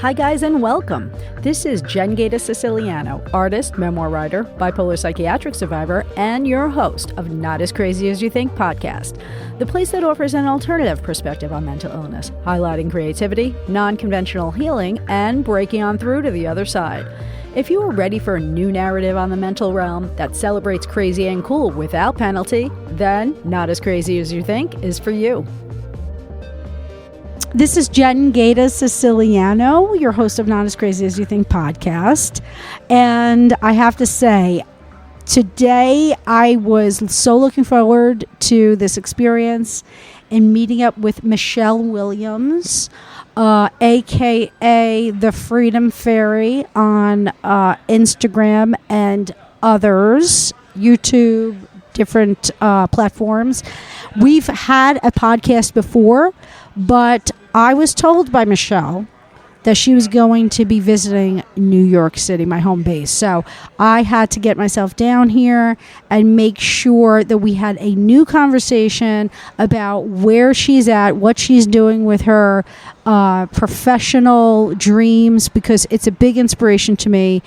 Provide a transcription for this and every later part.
Hi guys and welcome. This is Jen Gaeta Siciliano, artist, memoir writer, bipolar psychiatric survivor, and your host of Not As Crazy As You Think podcast, the place that offers an alternative perspective on mental illness, highlighting creativity, non-conventional healing, and breaking on through to the other side. If you are ready for a new narrative on the mental realm that celebrates crazy and cool without penalty, then Not As Crazy As You Think is for you. This is Jen Gaeta Siciliano, your host of Not As Crazy As You Think podcast. And I have to say, today I was so looking forward to this experience in meeting up with Michelle Williams, aka the Freedom Fairy on Instagram and others, YouTube, different platforms. We've had a podcast before, but I was told by Michelle that she was going to be visiting New York City, my home base. So I had to get myself down here and make sure that we had a new conversation about where she's at, what she's doing with her professional dreams, because it's a big inspiration to me.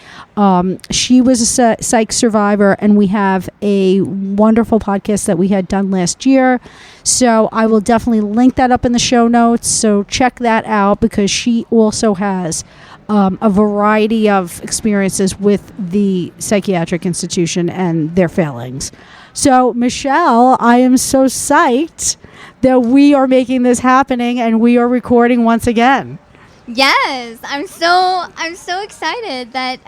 She was a psych survivor, and we have a wonderful podcast that we had done last year. So I will definitely link that up in the show notes. So check that out, because she also has a variety of experiences with the psychiatric institution and their failings. So Michelle, I am so psyched that we are making this happening and we are recording once again. Yes, I'm so excited that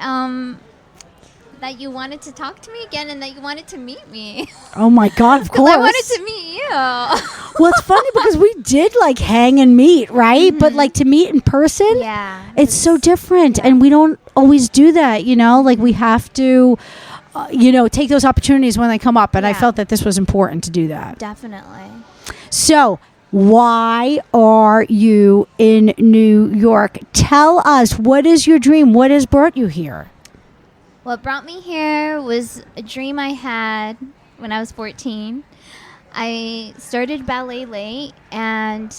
that you wanted to talk to me again and that you wanted to meet me. Oh my God, of course. I wanted to meet you. Well, it's funny because we did like hang and meet, right? Mm-hmm. But like to meet in person, it's so different. Yeah. And we don't always do that, you know? Like we have to, take those opportunities when they come up. And I felt that this was important to do that. Definitely. So why are you in New York? Tell us, what is your dream? What has brought you here? What brought me here was a dream I had when I was 14. I started ballet late, and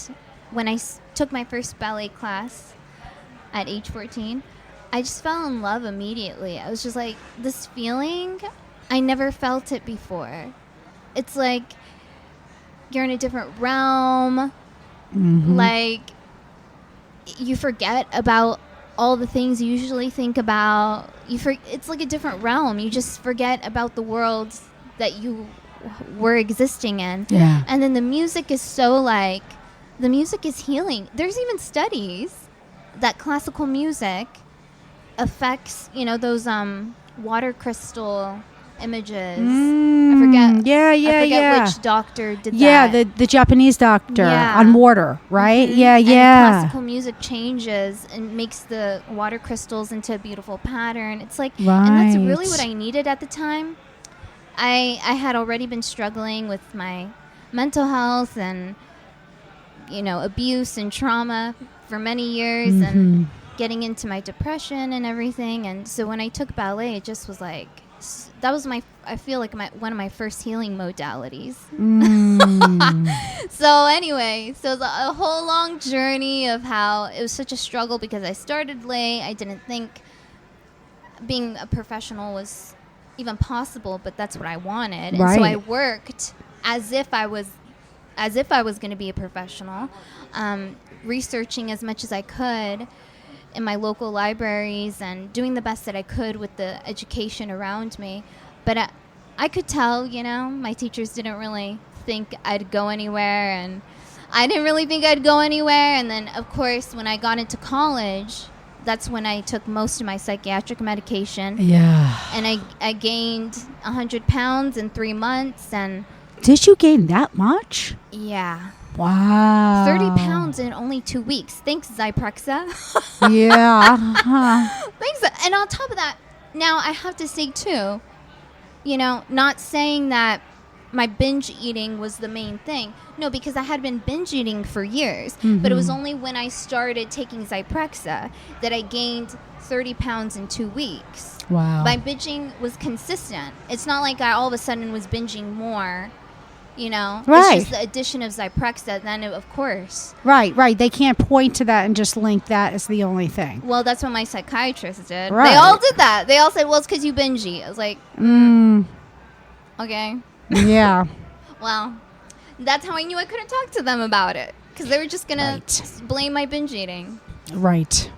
when I took my first ballet class at age 14, I just fell in love immediately. I was just like, this feeling, I never felt it before. It's like you're in a different realm. Mm-hmm. Like you forget about all the things you usually think about. It's like a different realm. You just forget about the world that you were existing in. Yeah. And then the music is the music is healing. There's even studies that classical music affects, those water crystal images. I forget which doctor did that. Yeah, the Japanese doctor on water, right? Mm-hmm. Yeah. And the classical music changes and makes the water crystals into a beautiful pattern. It's like, and that's really what I needed at the time. I had already been struggling with my mental health and, abuse and trauma for many years, and getting into my depression and everything. And so when I took ballet, it just was like, that was I feel like one of my first healing modalities. So anyway, so it was a whole long journey of how it was such a struggle because I started late. I didn't think being a professional was even possible, but that's what I wanted. And so I worked as if I was going to be a professional, researching as much as I could in my local libraries and doing the best that I could with the education around me. But I could tell, my teachers didn't really think I'd go anywhere, and I didn't really think I'd go anywhere. And then, of course, when I got into college, that's when I took most of my psychiatric medication. Yeah. And I gained 100 pounds in 3 months. And did you gain that much? Yeah. Wow. 30 pounds in only 2 weeks. Thanks, Zyprexa. Yeah. Thanks. And on top of that, now I have to say, too, not saying that my binge eating was the main thing. No, because I had been binge eating for years. Mm-hmm. But it was only when I started taking Zyprexa that I gained 30 pounds in 2 weeks. Wow. My binging was consistent. It's not like I all of a sudden was binging more. You know, Right. It's just the addition of Zyprexa. Then, of course, Right. They can't point to that and just link that as the only thing. well, that's what my psychiatrist did. Right. They all did that. They all said, "Well, it's because you binge eat." I was like, okay, Yeah. well, that's how I knew I couldn't talk to them about it, because they were just gonna blame my binge eating. Right.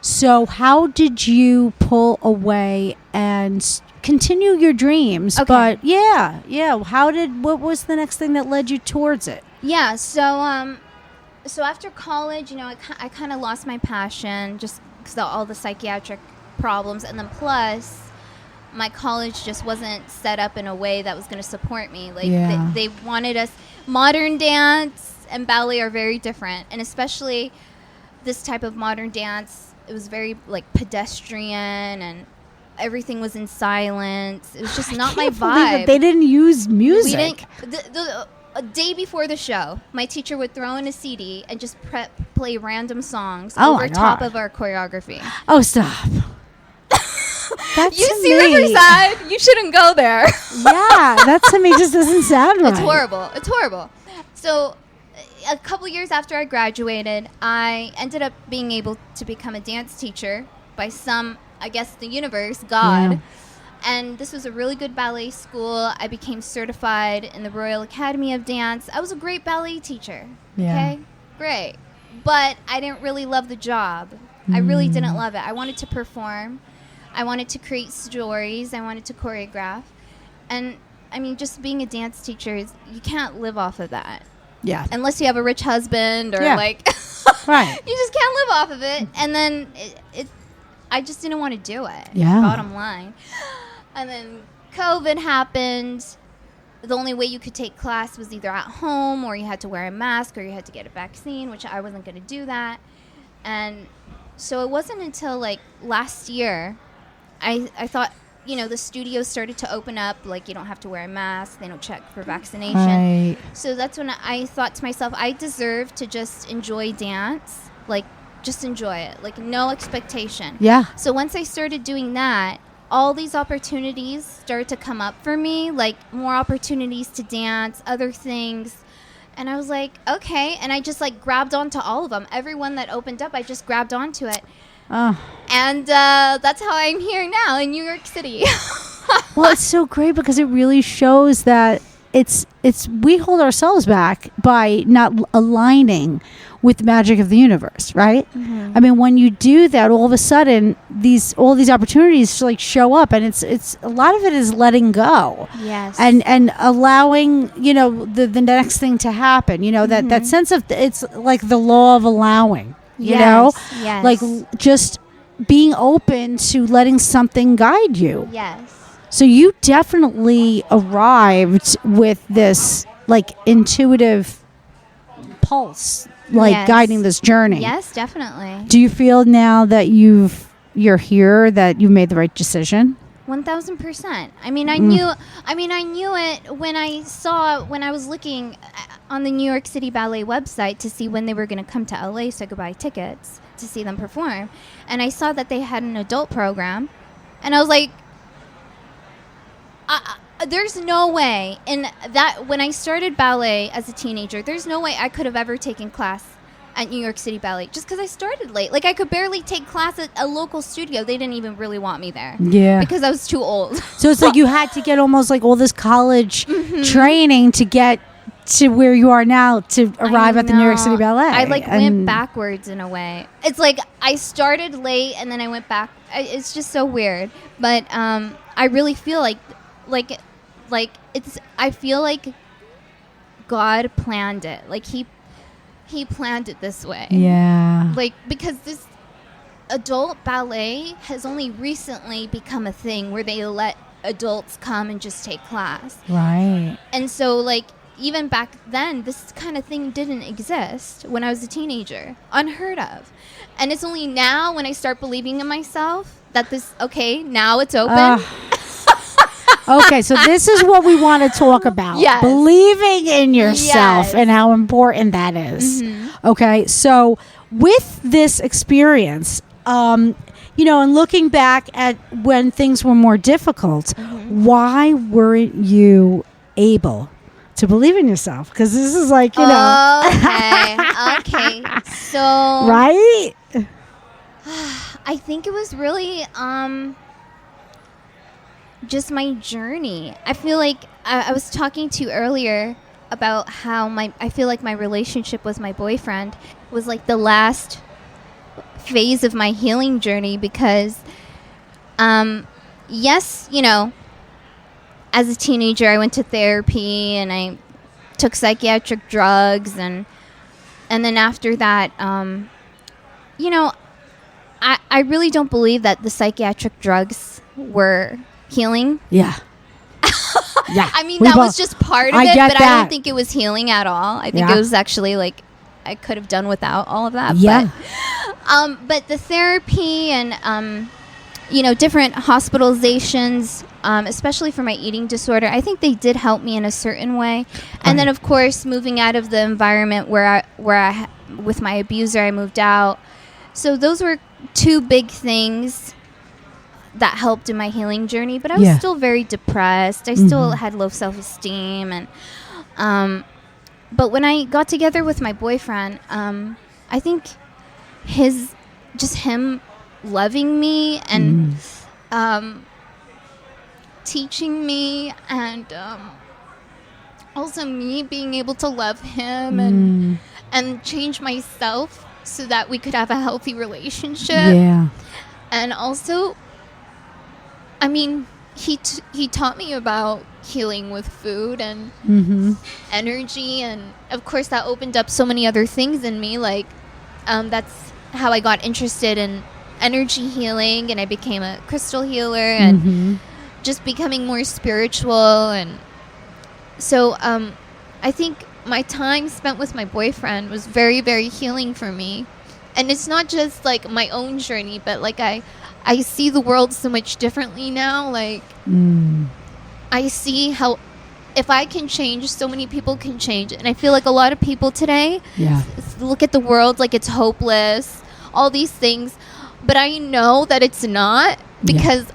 So how did you pull away and continue your dreams? Okay. But what was the next thing that led you towards it? Yeah, so after college, you know, I kind of lost my passion just because of all the psychiatric problems, and then plus my college just wasn't set up in a way that was going to support me. Like they wanted us, modern dance and ballet are very different, and especially this type of modern dance, it was very like pedestrian and everything was in silence. It was just not my vibe. They didn't use music. We didn't. A day before the show, my teacher would throw in a CD and just play random songs over top of our choreography. Oh, stop. That's You see Riverside, you shouldn't go there. Yeah, that to me just doesn't sound right. It's horrible. So a couple years after I graduated, I ended up being able to become a dance teacher by I guess the universe, God. Yeah. And this was a really good ballet school. I became certified in the Royal Academy of Dance. I was a great ballet teacher. Yeah. Okay? Great. But I didn't really love the job. I really didn't love it. I wanted to perform. I wanted to create stories. I wanted to choreograph. And, I mean, just being a dance teacher, you can't live off of that. Yeah. Unless you have a rich husband or, Right. You just can't live off of it. And then I just didn't want to do it. Yeah. Bottom line. And then COVID happened. The only way you could take class was either at home, or you had to wear a mask, or you had to get a vaccine, which I wasn't going to do that. And so it wasn't until like last year I thought, you know, the studios started to open up, like you don't have to wear a mask, they don't check for vaccination. Right. So that's when I thought to myself, I deserve to just enjoy dance, like just enjoy it, like no expectation. Yeah. So once I started doing that, all these opportunities started to come up for me, like more opportunities to dance, other things. And I was like, okay. And I just like grabbed onto all of them. Everyone that opened up, I just grabbed onto it. And that's how I'm here now in New York City. Well, it's so great because it really shows that we hold ourselves back by not aligning with the magic of the universe, right? Mm-hmm. I mean, when you do that, all of a sudden all these opportunities like show up, and it's a lot of it is letting go. Yes. And allowing, you know, the next thing to happen, you know, that sense of, it's like the law of allowing, you know? Yes. Like just being open to letting something guide you. Yes. So you definitely arrived with this like intuitive pulse, like guiding this journey. Yes, definitely. Do you feel now that you're here, that you've made the right decision? 1,000%. I mean, I knew it when I was looking on the New York City Ballet website to see when they were going to come to LA so I could buy tickets to see them perform. And I saw that they had an adult program, and I was like, there's no way when I started ballet as a teenager, there's no way I could have ever taken class at New York City Ballet just because I started late. Like I could barely take class at a local studio. They didn't even really want me there. Yeah. Because I was too old. So it's like you had to get almost like all this college training to get to where you are now to arrive at the New York City Ballet. I went backwards in a way. It's like I started late and then I went back. It's just so weird. But I really feel like I feel like God planned it. Like he planned it this way. Yeah. Like because this adult ballet has only recently become a thing where they let adults come and just take class. Right. And so like even back then this kind of thing didn't exist when I was a teenager. Unheard of. And it's only now when I start believing in myself that now it's open. Okay, so this is what we want to talk about. Yes. Believing in yourself and how important that is. Mm-hmm. Okay, so with this experience, you know, and looking back at when things were more difficult, why weren't you able to believe in yourself, because this is like, you know. Okay. So Right? I think it was really just my journey. I feel like I was talking to you earlier about how I feel like my relationship with my boyfriend was like the last phase of my healing journey, because yes, you know, as a teenager I went to therapy and I took psychiatric drugs, and then after that, you know, I really don't believe that the psychiatric drugs were healing. Yeah. Yeah. I mean, that was just part of it, but that. I don't think it was healing at all. I think it was actually like I could have done without all of that. Yeah. But the therapy and, you know, different hospitalizations, especially for my eating disorder, I think they did help me in a certain way. And then, of course, moving out of the environment where I with my abuser, I moved out. So those were two big things that helped in my healing journey. But I was still very depressed. I still had low self-esteem. And but when I got together with my boyfriend, I think him loving me and teaching me, and also me being able to love him and change myself so that we could have a healthy relationship. Yeah. And also, I mean, he taught me about healing with food and energy, and of course that opened up so many other things in me. Like that's how I got interested in energy healing, and I became a crystal healer, and just becoming more spiritual. And so I think my time spent with my boyfriend was very, very healing for me. And it's not just like my own journey, but like I see the world so much differently now. Like I see how if I can change, so many people can change. And I feel like a lot of people today look at the world like it's hopeless, all these things. But I know that it's not, because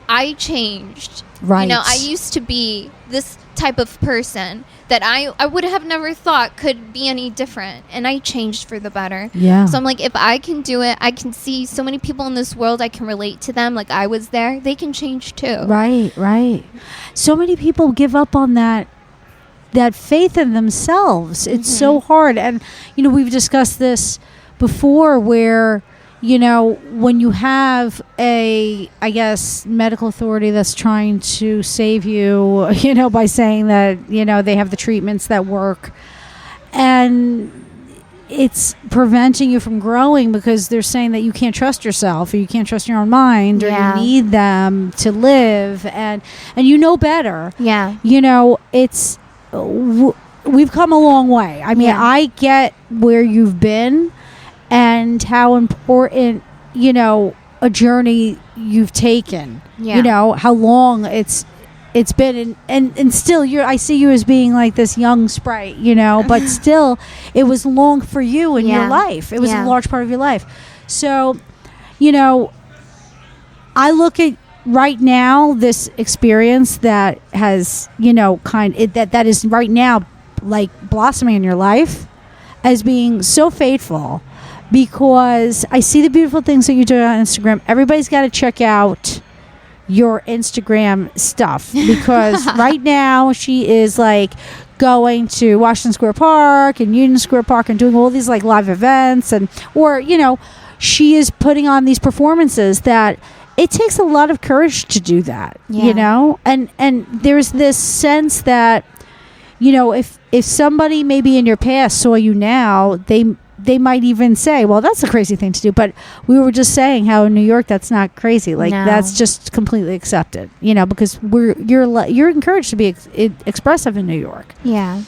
I changed. Right. You know, I used to be this type of person that I would have never thought could be any different, and I changed for the better. Yeah. So I'm like, if I can do it, I can see so many people in this world, I can relate to them like I was there. They can change too. Right. So many people give up on that faith in themselves. It's so hard. And, you know, we've discussed this before where, you know, when you have I guess, medical authority that's trying to save you, you know, by saying that, you know, they have the treatments that work, and it's preventing you from growing because they're saying that you can't trust yourself, or you can't trust your own mind, or you need them to live, and you know better. Yeah. You know, it's we've come a long way. I mean, I get where you've been and how important, you know, a journey you've taken. You know, how long it's been, and still I see you as being like this young sprite, you know, but still it was long for you in your life. It was a large part of your life. So, you know, I look at right now this experience that has, you know, that is right now like blossoming in your life as being so fateful, because I see the beautiful things that you do on Instagram. Everybody's got to check out your Instagram stuff, because right now she is like going to Washington Square Park and Union Square Park and doing all these like live events, or, you know, she is putting on these performances that it takes a lot of courage to do that, you know, and there's this sense that, you know, if somebody maybe in your past saw you now, they might even say, well, that's a crazy thing to do. But we were just saying how in New York, that's not crazy. Like, that's just completely accepted, you know, because you're encouraged to be expressive in New York. Yeah.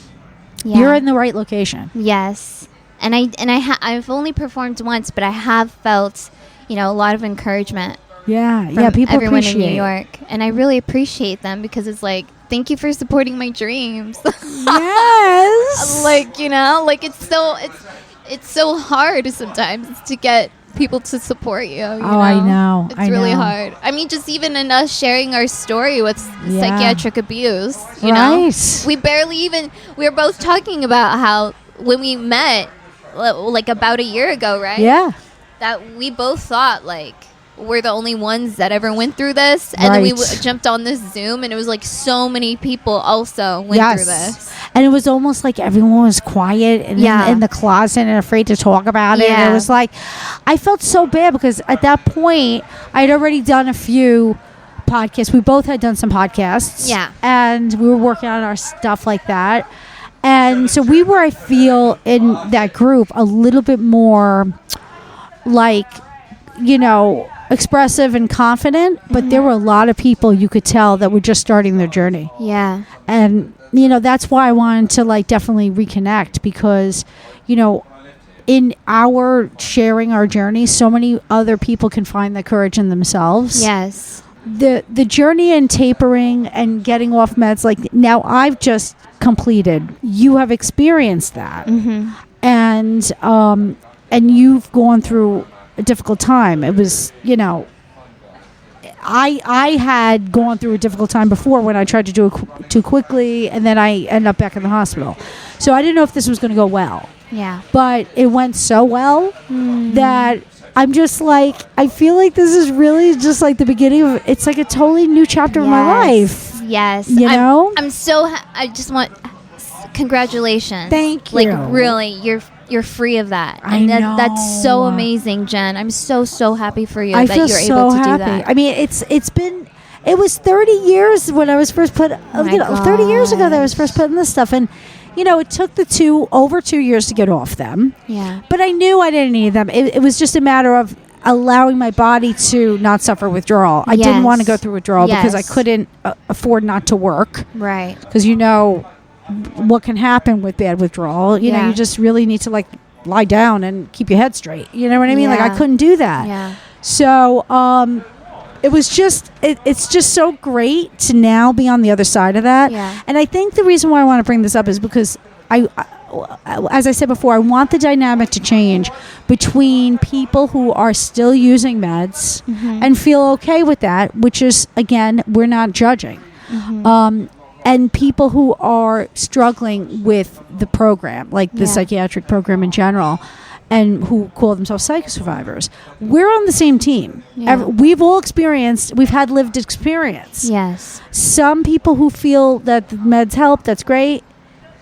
You're in the right location. Yes. And I've only performed once, but I have felt, you know, a lot of encouragement. People everyone appreciate in New York. And I really appreciate them, because it's like, thank you for supporting my dreams. Yes. Like, you know, like it's so hard sometimes to get people to support you. I know. It's really hard. I mean, just even in us sharing our story with psychiatric abuse, you know, we were both talking about how when we met, like about a year ago, right? Yeah. That we both thought like we're the only ones that ever went through this, and then we jumped on this Zoom, and it was like so many people also went through this, and it was almost like everyone was quiet and in the closet and afraid to talk about it. And it was like I felt so bad because at that point I'd already done a few podcasts. We both had done some podcasts, and we were working on our stuff like that. And so we were, I feel, in that group a little bit more like, you know, expressive and confident, but there were a lot of people you could tell that were just starting their journey. Yeah. And, you know, that's why I wanted to like definitely reconnect because, you know, in our sharing our journey, so many other people can find the courage in themselves. Yes. The journey and tapering and getting off meds, like now I've just completed. You have experienced that. And you've gone through a difficult time. It was, you know, I had gone through a difficult time before when I tried to do it too quickly, and then I ended up back in the hospital. So I didn't know if this was going to go well. Yeah. But it went so well that I'm just like, I feel like this is really just like the beginning of, it's like a totally new chapter of my life. Yes. You know? I'm so, I just want, congratulations. Thank you. Like really, you're free of that. I And know. That's so amazing, Jen. I'm so happy for you I that feel you're so able to happy. do that. I mean, it was 30 years when I was first put, 30 years ago that I was first put in this stuff. And, you know, it took over 2 years to get off them. Yeah. But I knew I didn't need them. It was just a matter of allowing my body to not suffer withdrawal. I didn't want to go through withdrawal because I couldn't afford not to work. Right. Because, you know, what can happen with bad withdrawal. You know, you just really need to, like, lie down and keep your head straight. You know what I mean? Like, I couldn't do that. Yeah. So, it was just, it's just so great to now be on the other side of that. Yeah. And I think the reason why I want to bring this up is because as I said before, I want the dynamic to change between people who are still using meds and feel okay with that, which is, again, we're not judging. And people who are struggling with the program, like the psychiatric program in general, and who call themselves psych survivors. We're on the same team. Yeah. We've had lived experience. Yes. Some people who feel that the meds help, that's great.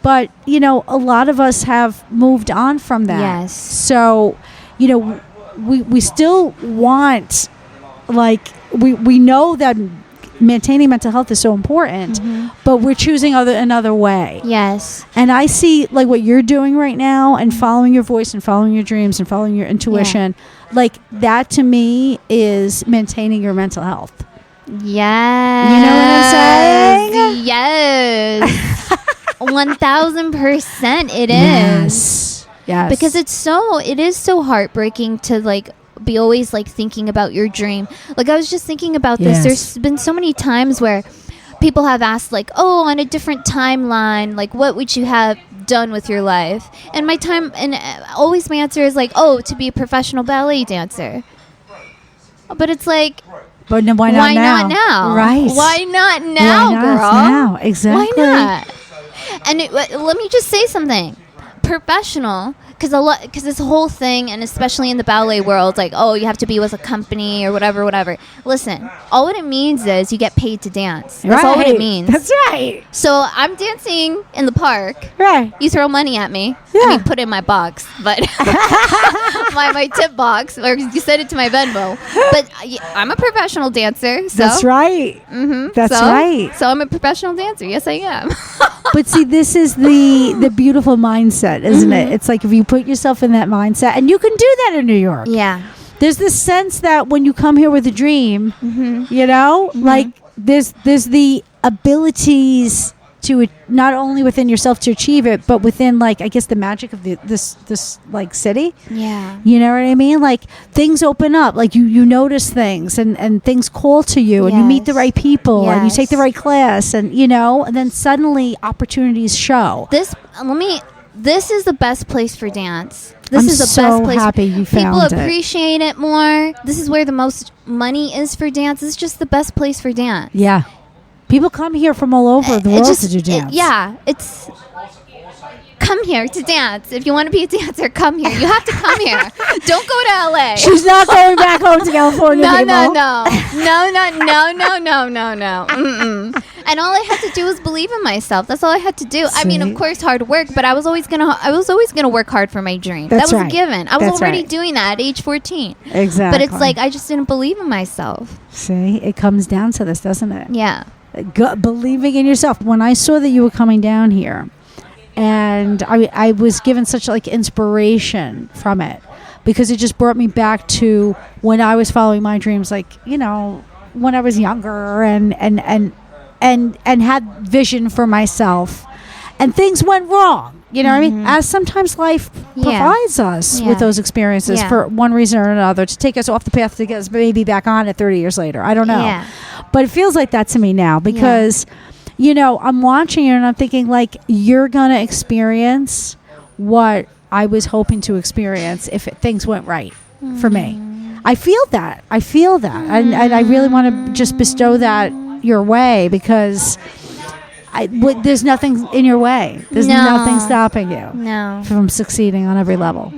But, you know, a lot of us have moved on from that. Yes. So, you know, we still want, like, we know that maintaining mental health is so important, but we're choosing another way. Yes. And I see like what you're doing right now and following your voice and following your dreams and following your intuition. Like that to me is maintaining your mental health. Yes. You know what I'm saying? Yes. 1000% it is. Yes. Because it is so heartbreaking to like be always like thinking about your dream. Like I was just thinking about this. There's been so many times where people have asked like, oh, on a different timeline, like what would you have done with your life? And always my answer is like, oh, to be a professional ballet dancer. But it's like, but why not now? Right. Why not now, girl? Now? Exactly. Why not? And let me just say something. Professional, because this whole thing, and especially in the ballet world, like, oh, you have to be with a company or whatever. Listen, all what it means is you get paid to dance. That's all what it means. That's right. So I'm dancing in the park. Right. You throw money at me. Yeah. I mean, put it in my box, but my tip box, or you send it to my Venmo. But I'm a professional dancer. So. That's right. That's right. So I'm a professional dancer. Yes, I am. But see, this is the beautiful mindset, isn't it? It's like if you put yourself in that mindset, and you can do that in New York. Yeah. There's this sense that when you come here with a dream, you know, like there's the abilities to not only within yourself to achieve it, but within like I guess the magic of this like city. Yeah. You know what I mean? Like things open up, like you notice things and things call to you and you meet the right people and you take the right class and you know, and then suddenly opportunities show. this is the best place for dance. This I'm is the so best place. happy you found People it. appreciate it more. This is where the most money is for dance. It's just the best place for dance. Yeah. People come here from all over the world to do dance. It's come here to dance. If you want to be a dancer, come here. You have to come here. Don't go to LA. She's not going back home to California anymore. No. Mm-mm. And all I had to do was believe in myself. That's all I had to do. I mean, of course, hard work, but I was always gonna work hard for my dream. That's that was right. a given. I was That's already right. doing that at age 14. Exactly. But it's like I just didn't believe in myself. See, it comes down to this, doesn't it? Yeah. Believing in yourself. When I saw that you were coming down here, and I was given such like inspiration from it, because it just brought me back to when I was following my dreams, like, you know, when I was younger and had vision for myself, and things went wrong. You know what I mean? As sometimes life provides us with those experiences for one reason or another, to take us off the path to get us maybe back on it 30 years later. I don't know. Yeah. But it feels like that to me now, because, you know, I'm watching you and I'm thinking, like, you're going to experience what I was hoping to experience if things went right for me. I feel that. And I really want to just bestow that your way, because there's nothing in your way. There's nothing stopping you from succeeding on every level.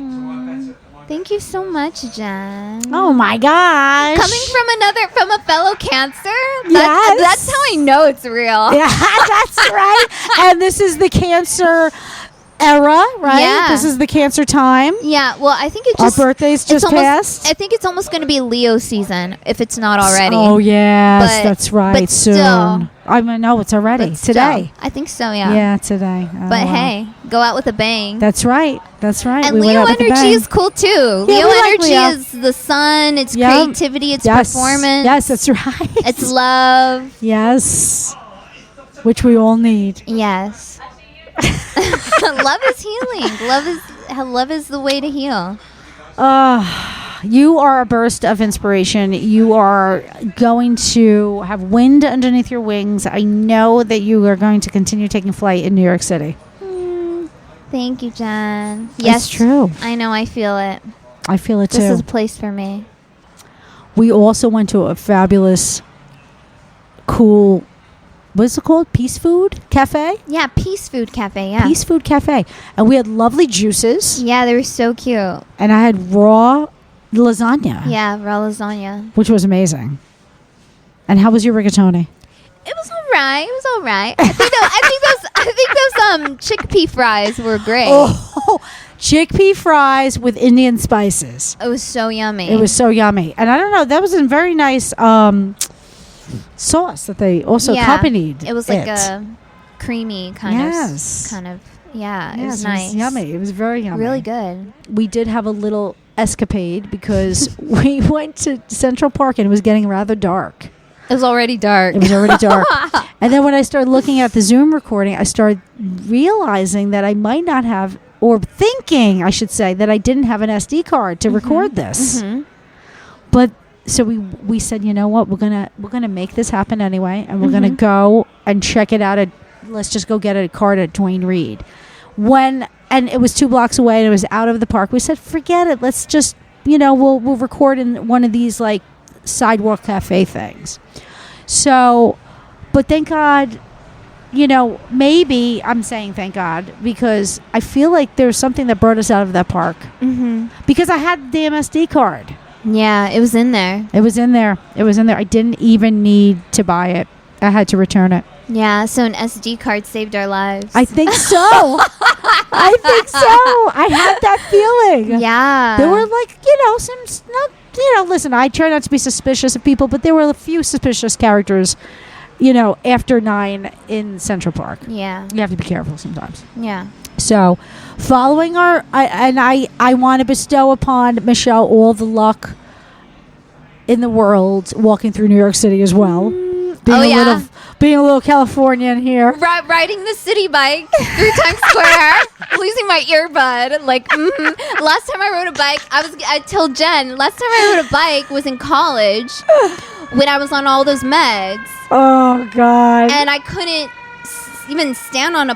Thank you so much, Jen. Oh my gosh. Coming from a fellow Cancer? Yes. That's how I know it's real. Yeah, that's right. And this is the Cancer era, right? Yeah. This is the Cancer time. Yeah, well, I think Our birthdays just passed. I think it's almost going to be Leo season, if it's not already. Oh, yes, that's right. But soon. still. I mean, no, it's already. But Today. still, I think so, yeah. Yeah, today. Oh, But wow. hey, go out with a bang. That's right. And We went Leo out with a energy bang. is cool too. Yeah, Leo we like energy Leo. is the sun, it's Yep. creativity, it's Yes. performance. Yes, that's right. It's love. Yes. Which we all need. Yes. Love is healing. Love is the way to heal. You are a burst of inspiration. You are going to have wind underneath your wings. I know that you are going to continue taking flight in New York City. Thank you, Jen. Yes, It's true. I know. I feel it. I feel it too. This is a place for me. We also went to a fabulous, cool, what's it called? Peace Food Cafe? Yeah, Peace Food Cafe. Yeah. Peace Food Cafe. And we had lovely juices. Yeah, they were so cute. And I had raw lasagna. Yeah, raw lasagna. Which was amazing. And how was your rigatoni? It was all right. I think those chickpea fries were great. Oh, chickpea fries with Indian spices. It was so yummy. It was so yummy. And I don't know, that was a very nice sauce that they also accompanied. It was like a creamy kind of. Yeah, Yes, it was nice. It was yummy. It was very yummy. Really good. We did have a little escapade because we went to Central Park and it was getting rather dark. It was already dark. It was already dark. And then when I started looking at the Zoom recording, I started realizing that I might not have, or thinking, I should say, that I didn't have an SD card to record this. But so we said, you know what, we're gonna make this happen anyway, and we're gonna go and check it out. Let's just go get a card at Duane Reade. And it was 2 blocks away, and it was out of the park. We said, forget it. Let's just, we'll record in one of these like sidewalk cafe things. So, but thank God, maybe I'm saying thank God because I feel like there's something that brought us out of that park. Because I had the damn SD card. Yeah, it was in there. It was in there. I didn't even need to buy it. I had to return it. Yeah, so an SD card saved our lives. I think so. I had that feeling. Yeah. There were listen, I try not to be suspicious of people, but there were a few suspicious characters, after 9 in Central Park. Yeah. You have to be careful sometimes. Yeah. So, following I want to bestow upon Michelle all the luck in the world walking through New York City as well. Being a little Californian here. Riding the city bike through Times Square, losing my earbud. Last time I rode a bike, I told Jen, last time I rode a bike was in college when I was on all those meds. Oh, God. And I couldn't even stand on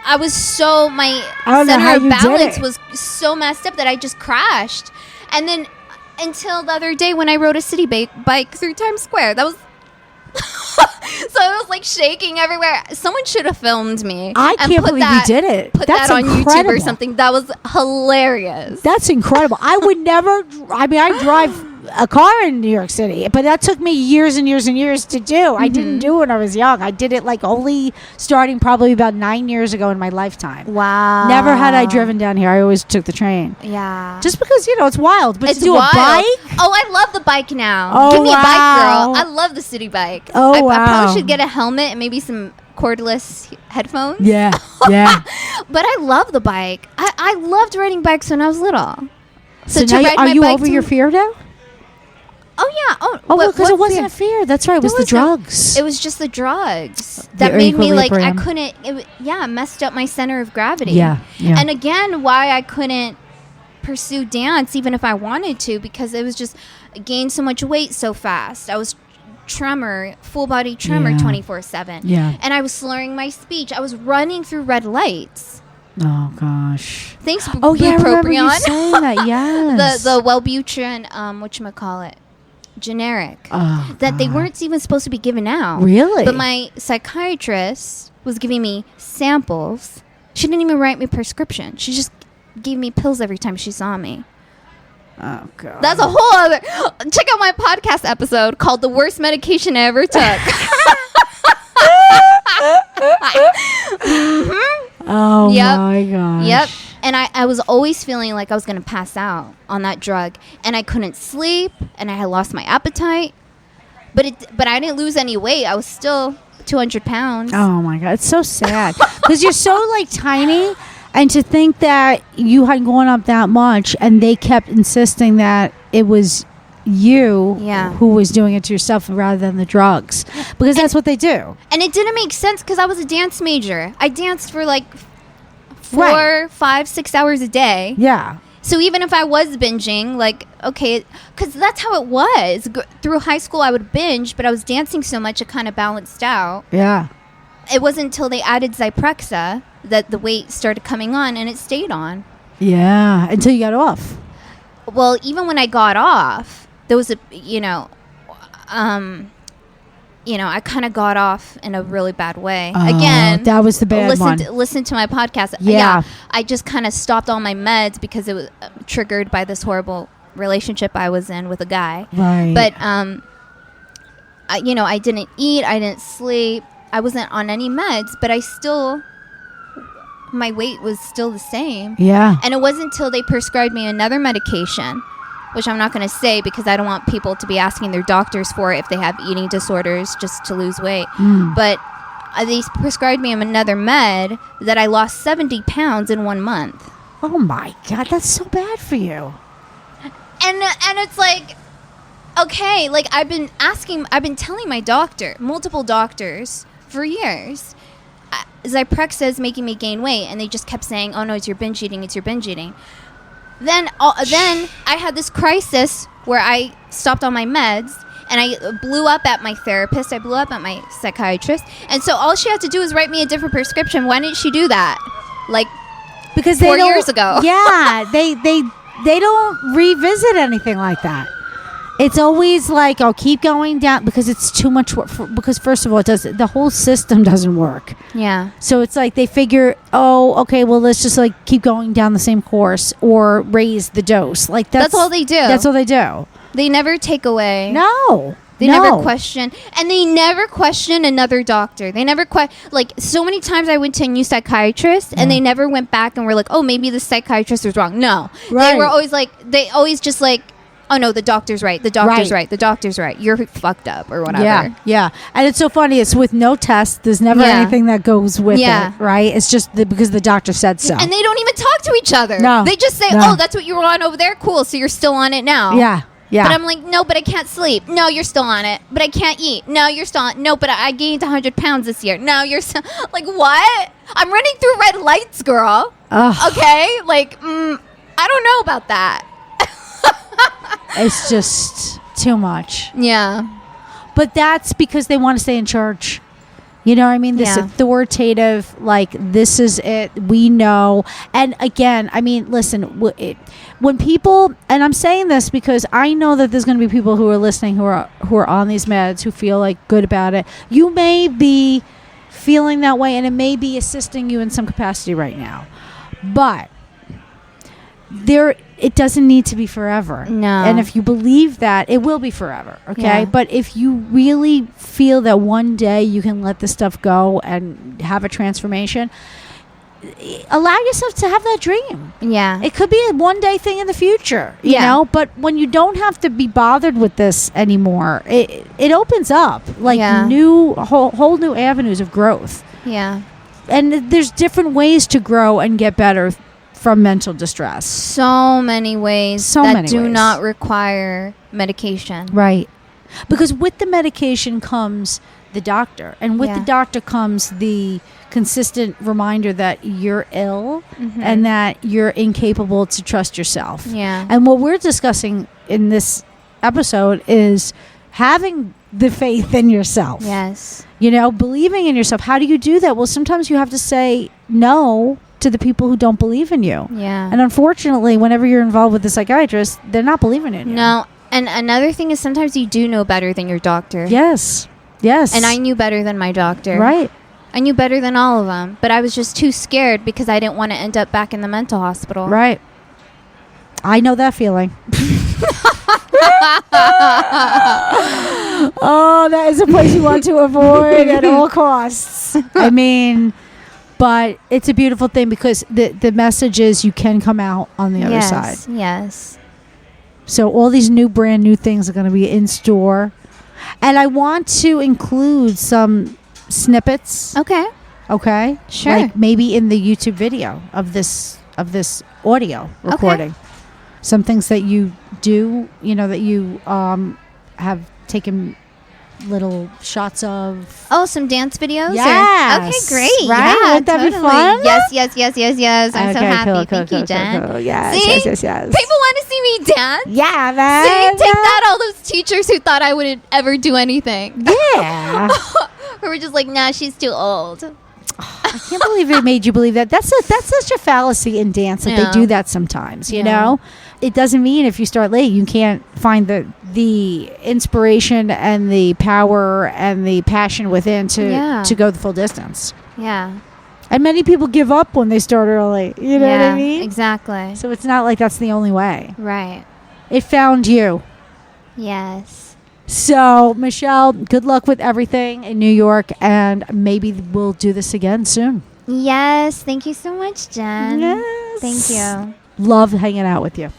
I was so, my I don't know center how of you did balance it. was so messed up that I just crashed. And then until the other day when I rode a city bike through Times Square, that was so I was like shaking everywhere. Someone should have filmed me. I can't believe you did it. Put That's that on YouTube incredible. or something. That was hilarious. That's incredible. I would never. I mean, I drive a car in New York City, but that took me years and years and years to do. I didn't do it when I was young. I did it like only starting probably about 9 years ago in my lifetime. Wow. Never had I driven down here. I always took the train. Yeah. Just because, it's wild. But It's to do wild. a bike? Oh, I love the bike now. Oh, Give me a bike, wow. girl. I love the city bike. Oh, I wow. probably should get a helmet and maybe some cordless headphones. Yeah. Yeah. But I love the bike. I loved riding bikes when I was little. So to now ride are my you bike over to- your fear now? Oh, yeah. Oh, because what it wasn't fear? a fear. That's right. It was the was no- drugs. It was just the drugs The that made me like, I equilibrium. couldn't, it messed up my center of gravity. Yeah. And again, why I couldn't pursue dance even if I wanted to, because it was just I gained so much weight so fast. I was full body tremor Yeah. 24/7. Yeah. And I was slurring my speech. I was running through red lights. Oh, gosh. Thanks, Oh, yeah, I remember you bupropion. saying that. Yes. the Wellbutrin, whatchamacallit, generic. Oh, That they God. weren't even supposed to be given out. Really? But my psychiatrist was giving me samples. She didn't even write me prescription. She just gave me pills every time she saw me. Oh, God. That's a whole other... Check out my podcast episode called The Worst Medication I Ever Took. Oh, Yep. my gosh. Yep. And I was always feeling like I was going to pass out on that drug. And I couldn't sleep. And I had lost my appetite. But I didn't lose any weight. I was still 200 pounds. Oh, my God. It's so sad. Because you're so, like, tiny. And to think that you had gone up that much and they kept insisting that it was you who was doing it to yourself rather than the drugs. Because that's what they do. And it didn't make sense because I was a dance major. I danced for like 4, Right. 5, 6 hours a day. Yeah. So even if I was binging, like, okay, because that's how it was. Through high school, I would binge, but I was dancing so much, it kind of balanced out. Yeah. It wasn't until they added Zyprexa that the weight started coming on, and it stayed on. Yeah. Until you got off. Well, even when I got off, there was a, I kind of got off in a really bad way. Again, that was the bad one. Listen to my podcast. Yeah. I just kind of stopped all my meds because it was triggered by this horrible relationship I was in with a guy. Right. But I didn't eat, I didn't sleep, I wasn't on any meds, but my weight was still the same. Yeah. And it wasn't until they prescribed me another medication, which I'm not going to say because I don't want people to be asking their doctors for it if they have eating disorders just to lose weight. But they prescribed me another med that I lost 70 pounds in 1 month. Oh, my God. That's so bad for you. And it's like, okay, like I've been telling my doctor, multiple doctors for years, Zyprexa is making me gain weight, and they just kept saying, oh no, it's your binge eating, Then I had this crisis where I stopped all my meds, and I blew up at my therapist, I blew up at my psychiatrist, and so all she had to do is write me a different prescription. Why didn't she do that? Like, because 4 years ago. Yeah, they don't revisit anything like that. It's always like, oh, keep going down because it's too much work. Because first of all, the whole system doesn't work. Yeah. So it's like they figure, oh, okay, well, let's just like keep going down the same course or raise the dose. Like that's all they do. That's all they do. They never take away. No. They never question. And they never question another doctor. They never like, so many times I went to a new psychiatrist and they never went back and were like, oh, maybe the psychiatrist was wrong. No. Right. They were always like, oh no, the doctor's right. The doctor's right. The doctor's right. You're fucked up or whatever. Yeah, yeah. And it's so funny. It's with no test. There's never anything that goes with it, right? It's just because the doctor said so. And they don't even talk to each other. No. They just say, oh, that's what you were on over there. Cool. So you're still on it now. Yeah, yeah. But I'm like, no, but I can't sleep. No, you're still on it. But I can't eat. No, you're still on. No, but I gained 100 pounds this year. No, you're still like, what? I'm running through red lights, girl. Ugh. Okay? Like, I don't know about that. It's just too much. Yeah. But that's because they want to stay in church. You know what I mean? This Yeah. authoritative, like, this is it, we know. And again, I mean, listen, when people, and I'm saying this because I know that there's going to be people who are listening who are on these meds who feel like good about it. You may be feeling that way, and it may be assisting you in some capacity right now. But it doesn't need to be forever. No. And if you believe that, it will be forever. Okay. Yeah. But if you really feel that one day you can let this stuff go and have a transformation, allow yourself to have that dream. Yeah. It could be a one day thing in the future, you know, but when you don't have to be bothered with this anymore, it opens up like whole new avenues of growth. Yeah. And there's different ways to grow and get better from mental distress. So many ways that do not require medication. Right. Because with the medication comes the doctor. And with the doctor comes the consistent reminder that you're ill and that you're incapable to trust yourself. Yeah. And what we're discussing in this episode is having the faith in yourself. Yes. You know, believing in yourself. How do you do that? Well, sometimes you have to say no to the people who don't believe in you. Yeah. And unfortunately, whenever you're involved with a psychiatrist, they're not believing in you. No. And another thing is sometimes you do know better than your doctor. Yes. Yes. And I knew better than my doctor. Right. I knew better than all of them. But I was just too scared because I didn't want to end up back in the mental hospital. Right. I know that feeling. Oh, that is a place you want to avoid at all costs. I mean, but it's a beautiful thing because the message is you can come out on the other side. Yes. So all these brand new things are going to be in store. And I want to include some snippets. Okay. Okay? Sure. Like maybe in the YouTube video of this audio recording. Okay. Some things that you do, you know, that you have taken little shots of. Oh, some dance videos? Yes. Okay, great. Right? Yeah, Wouldn't that be fun? Yes. I'm so happy. Thank you, Jen. Cool. Yes, see? yes. People want to see me dance. Yeah, man. See, take that, all those teachers who thought I wouldn't ever do anything. Yeah. Who were just like, nah, she's too old. I can't believe it made you believe that. That's such a fallacy in dance that they do that sometimes, you know? It doesn't mean if you start late, you can't find the inspiration and the power and the passion within to go the full distance. Yeah. And many people give up when they start early. You know what I mean? Exactly. So it's not like that's the only way. Right. It found you. Yes. So, Michelle, good luck with everything in New York, and maybe we'll do this again soon. Yes. Thank you so much, Jen. Yes. Thank you. Love hanging out with you.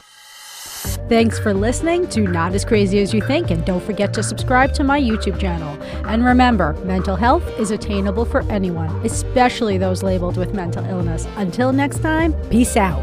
Thanks for listening to Not As Crazy As You Think, and don't forget to subscribe to my YouTube channel. And remember, mental health is attainable for anyone, especially those labeled with mental illness. Until next time, peace out.